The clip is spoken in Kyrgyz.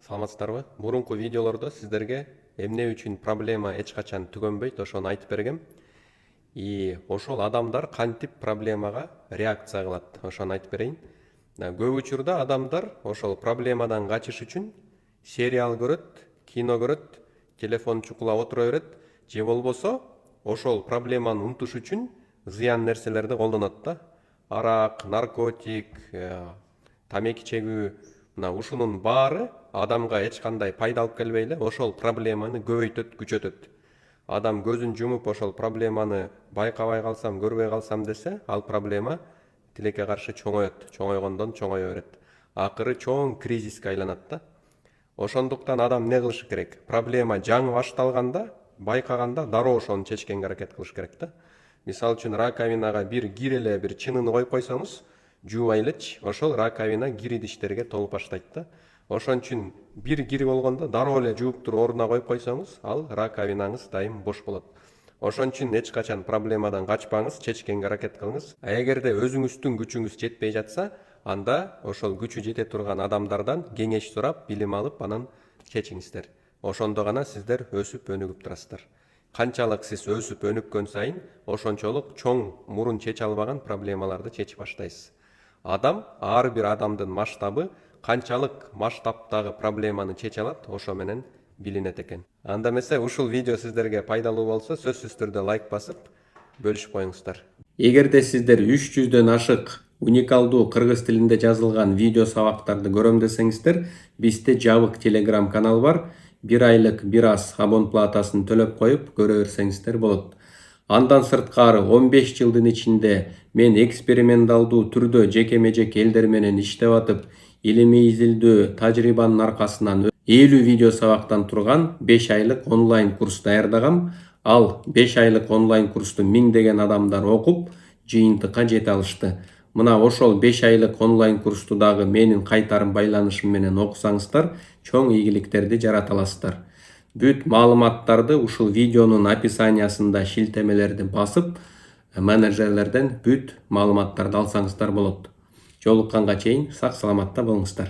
Саламатсыздарбы? Мурунку видеолордо сиздерге эмне үчүн проблема эч качан түгөнбөйт ошону айтып бергем. Ошол адамдар кантип проблемага реакция кылат, ошону айтып берейин. Көп учурда адамдар ошол проблемадан качыш үчүн сериал көрөт, кино көрөт, телефон чукулап отура берет, же болбосо ошол проблеманы унутуш үчүн зыян нерселерди колдонот да. Арак, наркотик, тамеки чегүү, ушунун баары адамга эч кандай пайда алып келбей эле ошол проблеманы көбөйтөт, күчөтөт. Адам көзүн жумуп ошол проблеманы байкабай калсам, көрбөй калсам десе, ал проблема тилекке каршы чоңоет, чоңойгондон чоңое берет. Акыры чоң кризиске айланат да. Ошондуктан адам не кылышы керек? Проблема жаңы башталганда, байкаганда дароо ошону чечкенге аракет кылыш керек да. Мисалы үчүн раковинага бир кир эле бир чынын коюп койсоңуз, жуубай элечи, ошол раковина кир идиштерге толуп баштайт да. Ошон үчүн бир кири болгондо дароо эле жууп туруп ордуна коюп койсоңуз, ал раковинаңыз дайым бош болот. Ошон үчүн эч качан проблемадан качпаңыз, чечкенге аракет кылыңыз. Эгерде өзүңүздүн күчүңүз жетпей жатса, анда ошол күчү жете турган адамдардан кеңеш сурап, билим алып, анан чечиңиздер. Ошондо гана сиздер өсүп өнүгүп турасыздар. Канчалык сиз өсүп өнүккөн сайын, ошончолук чоң мурун чече албаган проблемаларды чечип баштайсыз. Ар бир адамдын масштабы канчалык масштабтагы проблеманы чече алат, ошо менен билинет экен. Анда эмесе ушул видео сиздерге пайдалуу болсо, сөзсүз түрдө лайк басып, бөлүшүп коюңуздар. Эгерде сиздер 300дөн ашык уникалдуу кыргыз тилинде жазылган видео сабактарды көрөм десеңиздер, бизде жабык телеграм канал бар. 1 айлык бир аз абон платасын төлөп коюп көрө берсеңиздер болот. Андан сырткары 15 жылдын ичинде мен эксперименталдуу түрдө жекеме-жеке элдер менен иштеп атып, илимий изилдөө тажрыйбанын аркасынан 50 видео сабактан турган 5 айлык онлайн курс даярдагам. Ал 5 айлык онлайн курсту миңдеген адамдар окуп, жыйынтыкка жете алышты. Мына ошол 5 айлык онлайн курсту дагы менин кайтарым байланышым менен окусаңыздар, чоң ийгиликтерди жарата аласыздар. Бүт маалыматтарды ушул видеонун описаниясында шилтемелерди басып, менеджерлерден бүт маалыматтарды алсаңыздар болот. Жолукканга чейин сак саламатта болуңуздар.